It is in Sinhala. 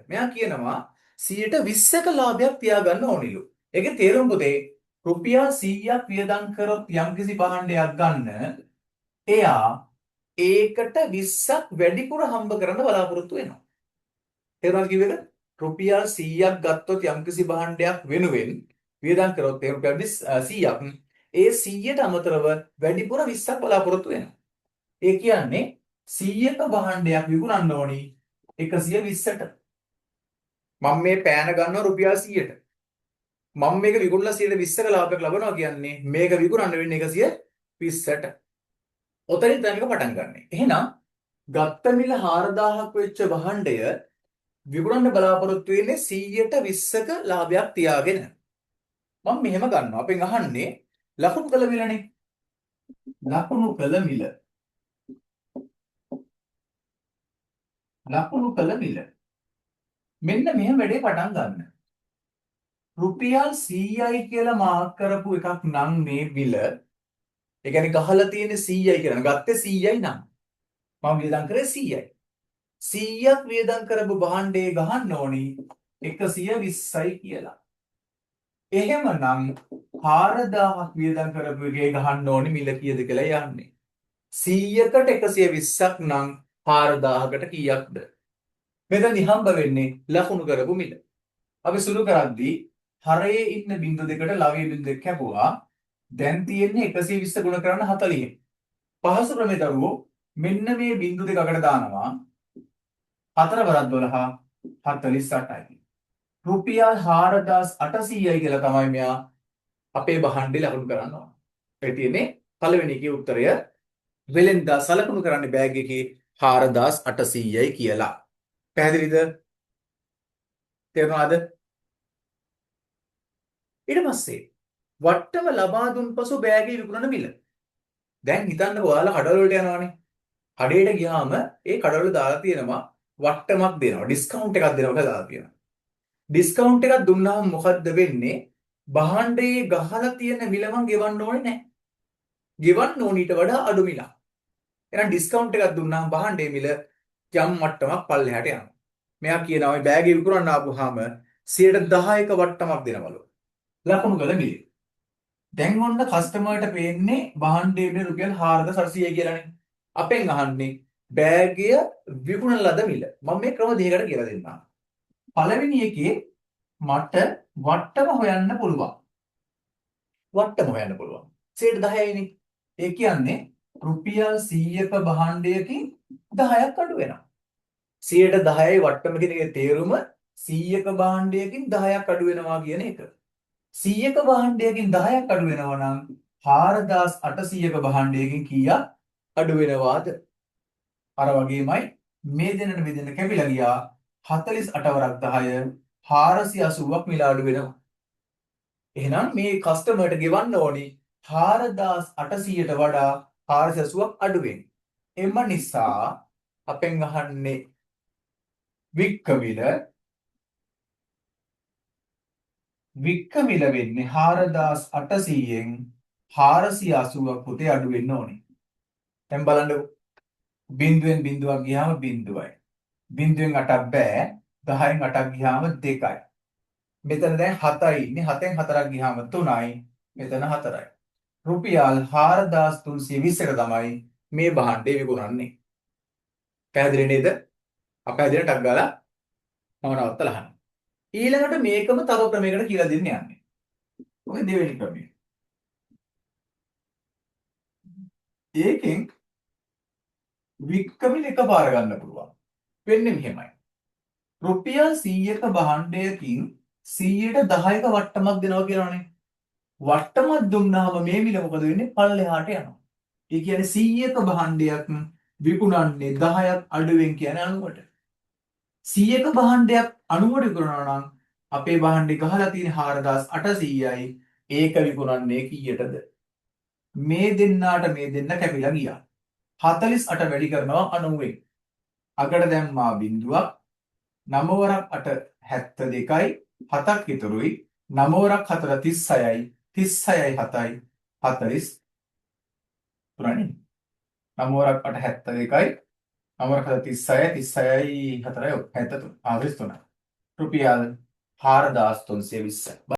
මෙයා කියනවා 120ක ලාභයක් තියාගන්න ඕනිලු. ඒකේ තේරුම පුතේ රුපියල් 100ක් වියදම් කරොත් යම්කිසි භාණ්ඩයක් ගන්න එයා ඒකට 20ක් වැඩිපුර හම්බ කරන්න බලාපොරොත්තු වෙනවා. තේරුණාද කිව්වද? රුපියල් 100ක් ගත්තොත් යම්කිසි භාණ්ඩයක් වෙනුවෙන් වියදම් කරොත් ඒ රුපියල් 100ක් ඒ 100ට අමතරව වැඩිපුර 20ක් බලාපොරොත්තු වෙනවා. ඒ කියන්නේ 100ක භාණ්ඩයක් විකුණන්න ඕනි 120ට. මම මේ පෑන ගන්නවා රුපියල් 100ට. මම මේක විකුණලා 120ක ලාභයක් ලබනවා කියන්නේ මේක විකුණන්න වෙන්නේ 120ට. ඔතනින් තමයි මේක පටන් ගන්නෙ. එහෙනම් ගත්ත මිල 4000ක් වෙච්ච භාණ්ඩය විකුණන්න බලාපොරොත්තු වෙන්නේ 100ට 20ක ලාභයක් තියාගෙන. මම මෙහෙම ගන්නවා. අපෙන් අහන්නේ ලකුණු කළ මිලනේ. ලකුණු කළ මිල. ලකුණු කළ මිල. මෙන්න මෙහෙම වැඩේ පටන් ගන්න. රුපියල් 100යි කියලා මාක් කරපු එකක් නම් මේ මිල. ඒ කියන්නේ ගහලා තියෙන්නේ 100යි කියලා. ගත්තේ 100යි නම්. මම වියදම් කරේ 100යි. 100ක් වියදම් කරපු භාණ්ඩේ ගහන්න ඕනි 120යි කියලා. එහෙමනම් 4000ක් වියදම් කරපු එකේ ගහන්න ඕනි මිල කීයද කියලා යන්නේ. 100කට 120ක් නම් 4000කට කීයක්ද? මෙතන හම්බ වෙන්නේ ලකුණු කරපු මිල. අපි සුළු කරද්දී හරයේ ඉන්න බිංදු දෙකට ලවයේ බිංදු දෙක කැපුවා. දැන් තියෙන්නේ 120 ගුණ කරන්න 40. පහසු ක්‍රමේ දරුවෝ මෙන්න මේ බිංදු දෙක අකට දානවා. 4 වරක් 12 48යි. රුපියල් 4800යි කියලා තමයි මෙයා අපේ භාණ්ඩේ ලකුණු කරනවා. ඒ තියෙන්නේ පළවෙනි එකේ උත්තරය වෙලෙන්දා සලකුණු කරන්න බෑග් එකේ 4800යි කියලා. පැහැදිලිද? තේරුණාද? ඊට පස්සේ වට්ටම ලබා දුන් පසු බෑගේ විකුණන මිල. දැන් හිතන්න ඔයාලා කඩවල වලට යනවානේ. කඩේට ගියාම ඒ කඩවල දාලා තියෙනවා වට්ටමක් දෙනවා. ඩිස්කවුන්ට් එකක් දෙනවා කියලා දාලා තියෙනවා. ඩිස්කවුන්ට් එකක් දුන්නාම මොකද්ද වෙන්නේ? භාණ්ඩයේ ගහලා තියෙන මිල මං ගෙවන්න ඕනේ නැහැ. ගෙවන්න ඕන ඊට වඩා අඩු මිලක්. එහෙනම් ඩිස්කවුන්ට් එකක් දුන්නාම භාණ්ඩයේ මිල යම් මට්ටමක් පල්ලෙහාට යනවා. මෙයා කියනවා මේ බෑගේ විකුණන්න ආපුවාම 10%ක වට්ටමක් දෙනවලු. ලකුණු කළ මිල. දැන් ඔන්න කස්ටමර්ට පේන්නේ භාණ්ඩයේ මිල රුපියල් 4800යි කියලානේ. අපෙන් අහන්නේ බෑගය විකුණන ලද මිල. මම මේ ක්‍රම දෙකකට කියලා දෙන්නම්. පළවෙනි එකේ මට වට්ටම හොයන්න පුළුවන්. වට්ටම හොයන්න පුළුවන්. 10%යිනේ. ඒ කියන්නේ රුපියල් 100ක භාණ්ඩයකින් 10ක් අඩු වෙනවා. 10%යි වට්ටම කියන එකේ තේරුම 100ක භාණ්ඩයකින් 10ක් අඩු වෙනවා කියන එක. 100ක භාණ්ඩයකින් 10ක් අඩු වෙනවා නම් 4800ක භාණ්ඩයකින් කීයක් අඩු වෙනවාද? අර වගේමයි මේ දෙන්නට මේ දෙන්න කැපිලා ගියා 48 වරක් 10 480ක් මිල අඩු වෙනවා. එහෙනම් මේ කස්ටමර්ට ගෙවන්න ඕනි 4800ට වඩා 480ක් අඩු වෙන්නේ. එම නිසා අපෙන් අහන්නේ වික්ක මිල වෙන්නේ 4800න් 480ක් පුතේ අඩු වෙන්න ඕනේ. දැන් බලන්නකො. බිංදුවෙන් බිංදුවක් ගියාම බිංදුවයි. බිංදුවෙන් 8ක් බෑ. 10න් 8ක් ගියාම 2යි. මෙතන දැන් 7යි ඉන්නේ. 7න් 4ක් ගියාම 3යි. මෙතන 4යි. රුපියල් 4320ක තමයි මේ භාණ්ඩේ විකුණන්නේ. පැහැදිලි නේද? අපහැදිලිට ටක් ගාලා මම නවත්තලා අහන්න. ඊළඟට මේකම තව ක්‍රමයකට කියලා දෙන්න යන්නේ. ඔය දෙවෙනි ක්‍රමය. ඒකෙන් වික්කමිල එකපාර ගන්න පුළුවන්. වෙන්නේ මෙහෙමයි. රුපියල් 100ක භාණ්ඩයකින් 100ට 10ක වට්ටමක් දෙනවා කියනවනේ. වට්ටමක් දුන්නාම මේ මිල මොකද වෙන්නේ? පල්ලෙහාට යනවා. ඒ කියන්නේ 100ක භාණ්ඩයක් විකුණන්නේ 10ක් අඩුවෙන් කියන්නේ 90ට. 100ක භාණ්ඩයක් 90ට විකුණනවා නම් අපේ භාණ්ඩේ ගහලා තියෙන 4800යි. ඒක විකුණන්නේ කීයටද? මේ දෙන්නාට මේ දෙන්න කැපිලා ගියා. 48 වැඩි කරනවා 90ෙන්. අගට දැම්මා බිංදුවක්. 9 වරක් 8 72යි. 7ක් ඉතුරුයි. 9 වරක් 4 36යි. 36යි 7යි 40 තුනනේ. 9 වරක් 8 72යි. 9 වරක් 4 36යි 36යි 4යි 73. 43. රුපියල් 4320.